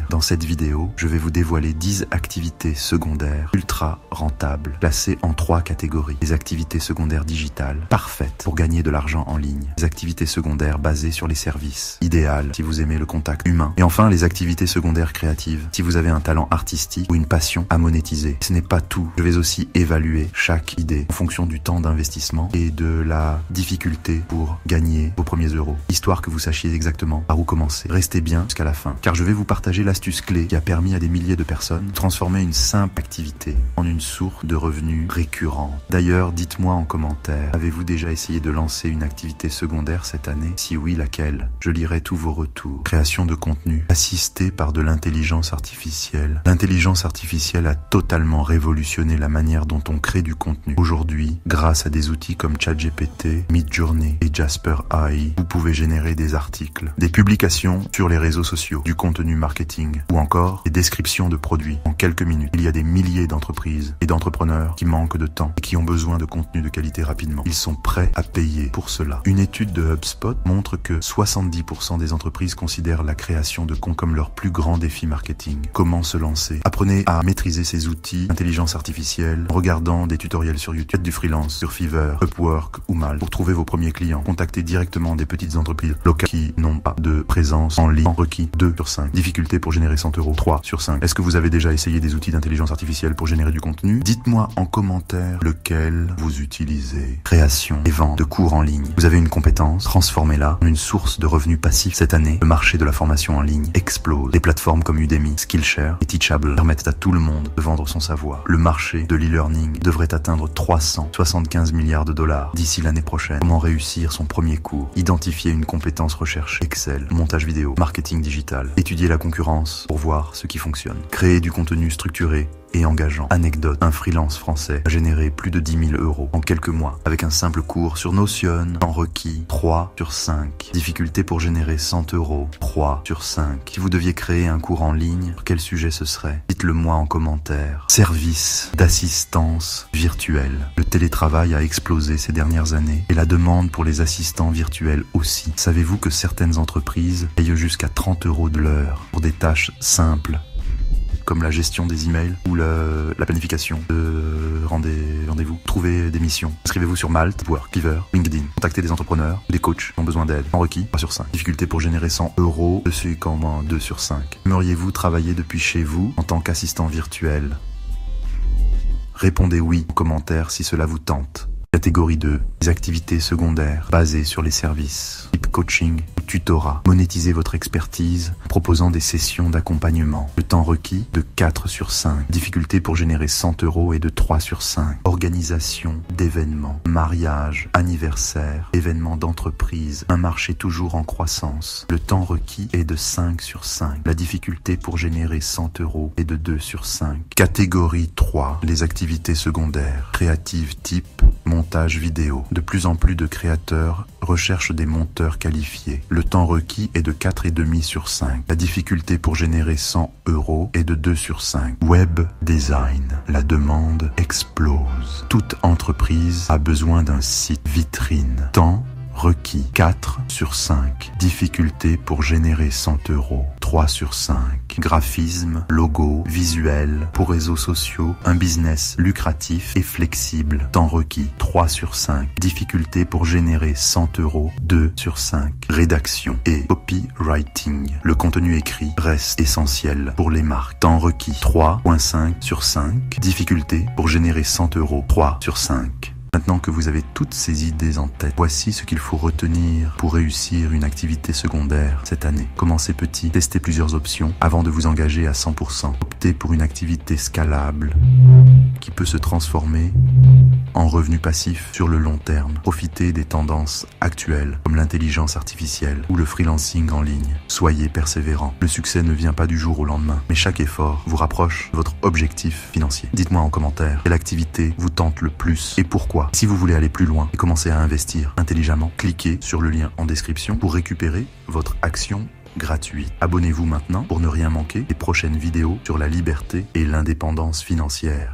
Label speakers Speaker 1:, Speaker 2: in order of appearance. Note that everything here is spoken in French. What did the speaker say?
Speaker 1: Dans cette vidéo, je vais vous dévoiler 10 activités secondaires ultra rentables, classées en 3 catégories. Les activités secondaires digitales, parfaites pour gagner de l'argent en ligne. Les activités secondaires basées sur les services, idéales si vous aimez le contact humain. Et enfin, les activités secondaires créatives, si vous avez un talent artistique ou une passion à monétiser. Ce n'est pas tout. Je vais aussi évaluer chaque idée en fonction du temps d'investissement et de la difficulté pour gagner vos premiers euros, histoire que vous sachiez exactement par où commencer. Restez bien jusqu'à la fin, car je vais vous partager l'astuce clé qui a permis à des milliers de personnes de transformer une simple activité en une source de revenus récurrents. D'ailleurs, dites-moi en commentaire, avez-vous déjà essayé de lancer une activité secondaire cette année? Si oui, laquelle? Je lirai tous vos retours. Création de contenu, assistée par de l'intelligence artificielle. L'intelligence artificielle a totalement révolutionné la manière dont on crée du contenu. Aujourd'hui, grâce à des outils comme ChatGPT, Midjourney et Jasper AI, vous pouvez générer des articles, des publications sur les réseaux sociaux, du contenu marketing ou encore des descriptions de produits en quelques minutes. Il y a des milliers d'entreprises et d'entrepreneurs qui manquent de temps et qui ont besoin de contenu de qualité rapidement. Ils sont prêts à payer pour cela. Une étude de HubSpot montre que 70% des entreprises considèrent la création de comptes comme leur plus grand défi marketing. Comment se lancer? Apprenez à maîtriser ces outils d'intelligence artificielle en regardant des tutoriels sur YouTube, du freelance, sur Fiverr, Upwork ou Mal pour trouver vos premiers clients. Contactez directement des petites entreprises locales qui n'ont pas de présence en ligne. Requis 2 sur 5. Difficulté pour générer 100 euros 3 sur 5. Est-ce que vous avez déjà essayé des outils d'intelligence artificielle pour générer du contenu? Dites-moi en commentaire lequel vous utilisez. Création et vente de cours en ligne. Vous avez une compétence, transformez-la en une source de revenus passifs. Cette année, le marché de la formation en ligne explose. Des plateformes comme Udemy, Skillshare et Teachable permettent à tout le monde de vendre son savoir. Le marché de l'e-learning devrait atteindre 375 milliards de dollars d'ici l'année prochaine. Comment réussir son premier cours? Identifier une compétence recherchée. Excel, montage vidéo, marketing digital. Étudier la concurrence pour voir ce qui fonctionne. Créer du contenu structuré et engageant. Anecdote, un freelance français a généré plus de 10 000 euros en quelques mois avec un simple cours sur Notion. Temps requis 3 sur 5. Difficulté pour générer 100 euros 3 sur 5. Si vous deviez créer un cours en ligne, quel sujet ce serait? Dites-le moi en commentaire. Service d'assistance virtuelle. Le télétravail a explosé ces dernières années et la demande pour les assistants virtuels aussi. Savez-vous que certaines entreprises payent jusqu'à 30 euros de l'heure pour des tâches simples comme la gestion des emails ou la planification de rendez-vous. Trouvez des missions. Inscrivez-vous sur Malte, Upwork, Fiverr, LinkedIn. Contactez des entrepreneurs, des coachs qui ont besoin d'aide. En requis, 3 sur 5. Difficulté pour générer 100 euros, dessus comment 2 sur 5. Aimeriez-vous travailler depuis chez vous en tant qu'assistant virtuel? Répondez oui en commentaire si cela vous tente. Catégorie 2, les activités secondaires basées sur les services, type coaching ou tutorat. Monétisez votre expertise en proposant des sessions d'accompagnement. Le temps requis de 4 sur 5. Difficulté pour générer 100 euros et de 3 sur 5. Organisation d'événements, mariage, anniversaire, événements d'entreprise, un marché toujours en croissance. Le temps requis est de 5 sur 5. La difficulté pour générer 100 euros est de 2 sur 5. Catégorie 3, les activités secondaires, créatives type montage vidéo. De plus en plus de créateurs recherchent des monteurs qualifiés. Le temps requis est de 4,5 sur 5. La difficulté pour générer 100 euros est de 2 sur 5. Web design. La demande explose. Toute entreprise a besoin d'un site vitrine. Temps requis 4 sur 5. Difficulté pour générer 100 euros 3 sur 5. Graphisme, logo, visuel, pour réseaux sociaux, un business lucratif et flexible. Temps requis 3 sur 5. Difficulté pour générer 100 euros 2 sur 5. Rédaction et copywriting. Le contenu écrit reste essentiel pour les marques. Temps requis 3,5 sur 5. Difficulté pour générer 100 euros 3 sur 5. Maintenant que vous avez toutes ces idées en tête, voici ce qu'il faut retenir pour réussir une activité secondaire cette année. Commencez petit, testez plusieurs options avant de vous engager à 100%. Optez pour une activité scalable qui peut se transformer en revenu passif sur le long terme. Profitez des tendances actuelles comme l'intelligence artificielle ou le freelancing en ligne. Soyez persévérant. Le succès ne vient pas du jour au lendemain, mais chaque effort vous rapproche de votre objectif financier. Dites-moi en commentaire quelle activité vous tente le plus et pourquoi. Si vous voulez aller plus loin et commencer à investir intelligemment, cliquez sur le lien en description pour récupérer votre action gratuite. Abonnez-vous maintenant pour ne rien manquer des prochaines vidéos sur la liberté et l'indépendance financière.